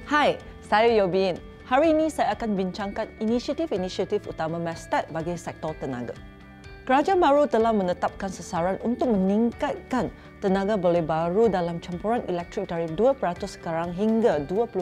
Hai, saya Yobin. Hari ini saya akan bincangkan inisiatif-inisiatif utama Mestek bagi sektor tenaga. Kerajaan baru telah menetapkan sasaran untuk meningkatkan tenaga boleh baru dalam campuran elektrik dari 2% sekarang hingga 20%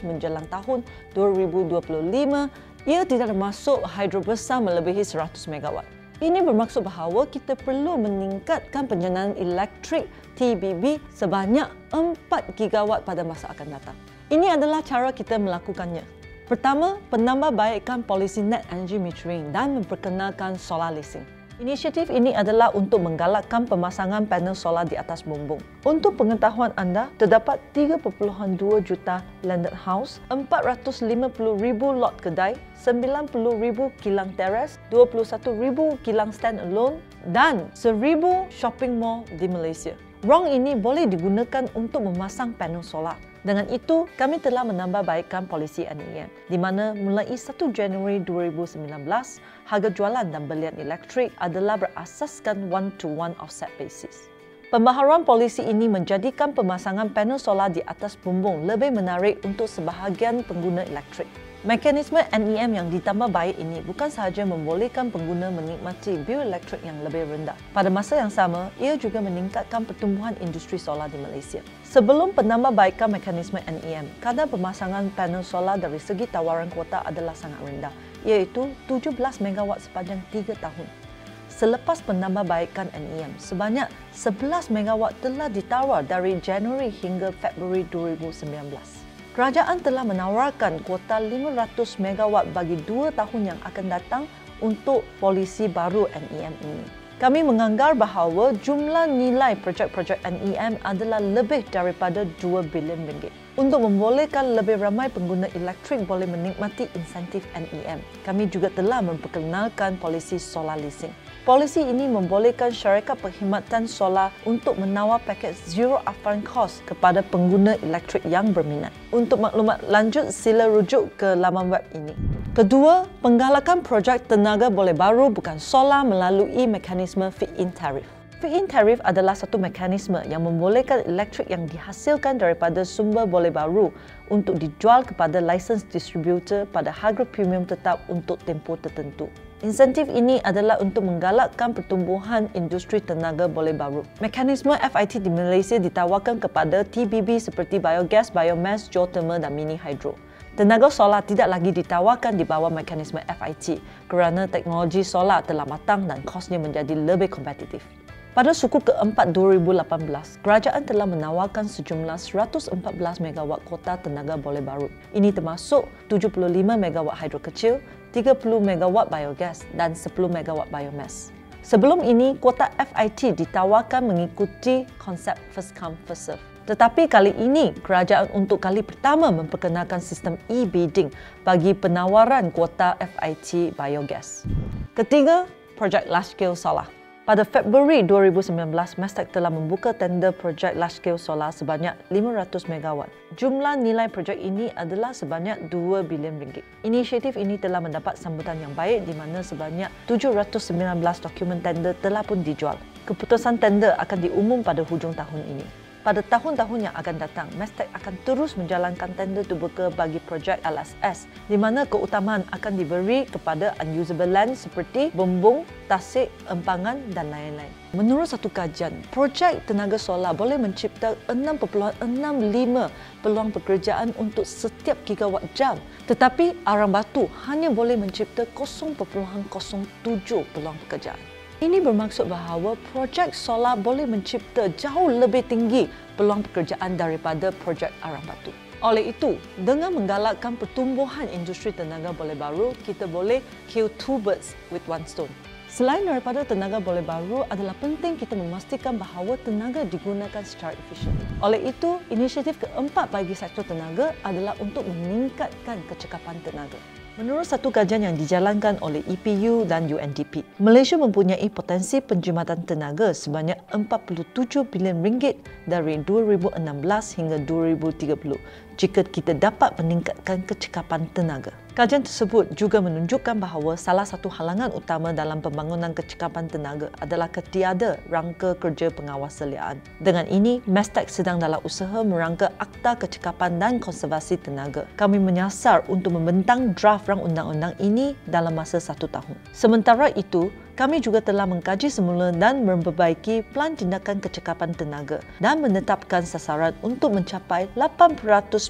menjelang tahun 2025. Ia tidak termasuk hidro besar melebihi 100 megawatt. Ini bermaksud bahawa kita perlu meningkatkan penjenayaan elektrik TBB sebanyak 4 gigawatt pada masa akan datang. Ini adalah cara kita melakukannya. Pertama, penambahbaikan polisi net energy metering dan memperkenalkan solar leasing. Inisiatif ini adalah untuk menggalakkan pemasangan panel solar di atas bumbung. Untuk pengetahuan anda, terdapat 3.2 juta landed house, 450,000 lot kedai, 90,000 kilang teres, 21,000 kilang stand-alone dan 1,000 shopping mall di Malaysia. Ruang ini boleh digunakan untuk memasang panel solar. Dengan itu, kami telah menambahbaikan polisi NEM, di mana mulai 1 Januari 2019, harga jualan dan belian elektrik adalah berasaskan one-to-one offset basis. Pembaharuan polisi ini menjadikan pemasangan panel solar di atas bumbung lebih menarik untuk sebahagian pengguna elektrik. Mekanisme NEM yang ditambah baik ini bukan sahaja membolehkan pengguna menikmati bil elektrik yang lebih rendah. Pada masa yang sama, ia juga meningkatkan pertumbuhan industri solar di Malaysia. Sebelum penambahbaikan mekanisme NEM, kadar pemasangan panel solar dari segi tawaran kuota adalah sangat rendah, iaitu 17 megawatt sepanjang 3 tahun. Selepas penambahbaikan NEM, sebanyak 11 megawatt telah ditawar dari Januari hingga Februari 2019. Kerajaan telah menawarkan kuota 500 megawatt bagi 2 tahun yang akan datang untuk polisi baru NEM ini. Kami menganggar bahawa jumlah nilai projek-projek NEM adalah lebih daripada 2 bilion ringgit. Untuk membolehkan lebih ramai pengguna elektrik boleh menikmati insentif NEM, kami juga telah memperkenalkan polisi solar leasing. Polisi ini membolehkan syarikat perkhidmatan solar untuk menawar paket zero upfront cost kepada pengguna elektrik yang berminat. Untuk maklumat lanjut, sila rujuk ke laman web ini. Kedua, penggalakan projek tenaga boleh baru bukan solar melalui mekanisme feed-in tarif. Feed-in tarif adalah satu mekanisme yang membolehkan elektrik yang dihasilkan daripada sumber boleh baru untuk dijual kepada lisens distributor pada harga premium tetap untuk tempoh tertentu. Insentif ini adalah untuk menggalakkan pertumbuhan industri tenaga boleh baru. Mekanisme FIT di Malaysia ditawarkan kepada TBB seperti biogas, biomass, geothermal dan mini hydro. Tenaga solar tidak lagi ditawarkan di bawah mekanisme FIT kerana teknologi solar telah matang dan kosnya menjadi lebih kompetitif. Pada suku keempat 2018, kerajaan telah menawarkan sejumlah 114 megawatt kuota tenaga boleh baru. Ini termasuk 75 megawatt hidro kecil, 30 megawatt biogas dan 10 megawatt biomass. Sebelum ini, kuota FIT ditawarkan mengikuti konsep first come first serve. Tetapi kali ini, kerajaan untuk kali pertama memperkenalkan sistem e-bidding bagi penawaran kuota FIT biogas. Ketiga, projek large scale solar. Pada Februari 2019, Mestek telah membuka tender projek large scale solar sebanyak 500 megawatt. Jumlah nilai projek ini adalah sebanyak 2 bilion ringgit. Inisiatif ini telah mendapat sambutan yang baik di mana sebanyak 719 dokumen tender telah pun dijual. Keputusan tender akan diumum pada hujung tahun ini. Pada tahun-tahun yang akan datang, Mestek akan terus menjalankan tender terbuka bagi projek LSS di mana keutamaan akan diberi kepada unusable land seperti bumbung, tasik, empangan dan lain-lain. Menurut satu kajian, projek tenaga solar boleh mencipta 6.65 peluang pekerjaan untuk setiap gigawatt jam, tetapi arang batu hanya boleh mencipta 0.07 peluang pekerjaan. Ini bermaksud bahawa projek solar boleh mencipta jauh lebih tinggi peluang pekerjaan daripada projek arang batu. Oleh itu, dengan menggalakkan pertumbuhan industri tenaga boleh baru, kita boleh kill two birds with one stone. Selain daripada tenaga boleh baru, adalah penting kita memastikan bahawa tenaga digunakan secara efisien. Oleh itu, inisiatif keempat bagi sektor tenaga adalah untuk meningkatkan kecekapan tenaga. Menurut satu kajian yang dijalankan oleh EPU dan UNDP, Malaysia mempunyai potensi penjimatan tenaga sebanyak 47 bilion ringgit dari 2016 hingga 2030 jika kita dapat meningkatkan kecekapan tenaga. Kajian tersebut juga menunjukkan bahawa salah satu halangan utama dalam pembangunan kecekapan tenaga adalah ketiada rangka kerja pengawasaliaan. Dengan ini, Mestek sedang dalam usaha merangka Akta Kecekapan dan Konservasi Tenaga. Kami menyasar untuk membentang draft rang undang-undang ini dalam masa 1 tahun. Sementara itu, kami juga telah mengkaji semula dan memperbaiki Pelan Tindakan Kecekapan Tenaga dan menetapkan sasaran untuk mencapai 8%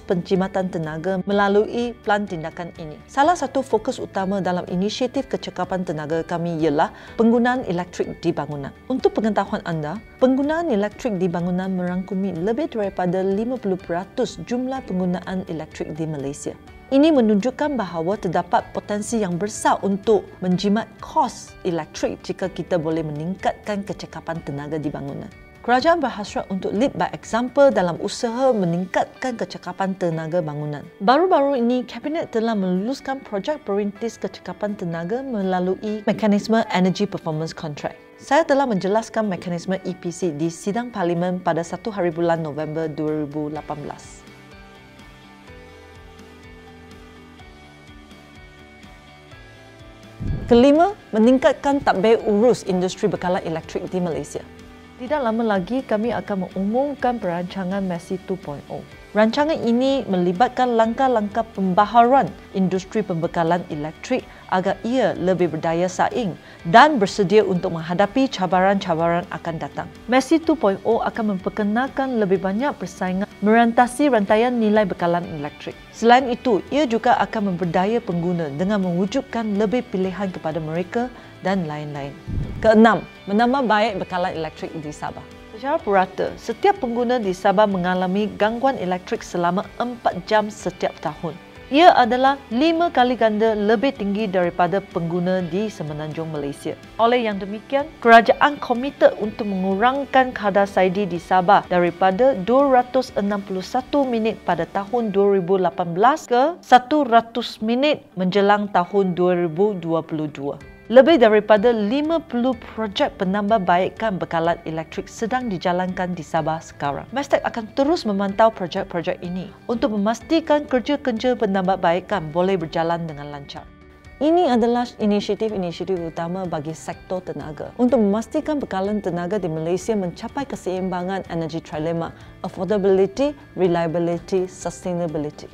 penjimatan tenaga melalui pelan tindakan ini. Salah satu fokus utama dalam inisiatif kecekapan tenaga kami ialah penggunaan elektrik di bangunan. Untuk pengetahuan anda, penggunaan elektrik di bangunan merangkumi lebih daripada 50% jumlah penggunaan elektrik di Malaysia. Ini menunjukkan bahawa terdapat potensi yang besar untuk menjimat kos elektrik jika kita boleh meningkatkan kecekapan tenaga di bangunan. Kerajaan berhasrat untuk lead by example dalam usaha meningkatkan kecekapan tenaga bangunan. Baru-baru ini, Kabinet telah meluluskan projek perintis kecekapan tenaga melalui mekanisme Energy Performance Contract. Saya telah menjelaskan mekanisme EPC di sidang Parlimen pada 1 hari bulan November 2018. Kelima, meningkatkan tadbir urus industri bekalan elektrik di Malaysia. Tidak lama lagi kami akan mengumumkan perancangan MESI 2.0. Rancangan ini melibatkan langkah-langkah pembaharuan industri pembekalan elektrik agar ia lebih berdaya saing dan bersedia untuk menghadapi cabaran-cabaran akan datang. MESI 2.0 akan memperkenalkan lebih banyak persaingan merantasi rantaian nilai bekalan elektrik. Selain itu, ia juga akan memberdaya pengguna dengan mewujudkan lebih pilihan kepada mereka dan lain-lain. Keenam, menambah baik bekalan elektrik di Sabah. Secara purata, setiap pengguna di Sabah mengalami gangguan elektrik selama 4 jam setiap tahun. Ia adalah 5 kali ganda lebih tinggi daripada pengguna di Semenanjung Malaysia. Oleh yang demikian, kerajaan komited untuk mengurangkan kadar SAIDI di Sabah daripada 261 minit pada tahun 2018 ke 100 minit menjelang tahun 2022. Lebih daripada 50 projek penambahbaikan bekalan elektrik sedang dijalankan di Sabah sekarang. Mestek akan terus memantau projek-projek ini untuk memastikan kerja-kerja penambahbaikan boleh berjalan dengan lancar. Ini adalah inisiatif-inisiatif utama bagi sektor tenaga untuk memastikan bekalan tenaga di Malaysia mencapai keseimbangan energi trilema, affordability, reliability, sustainability.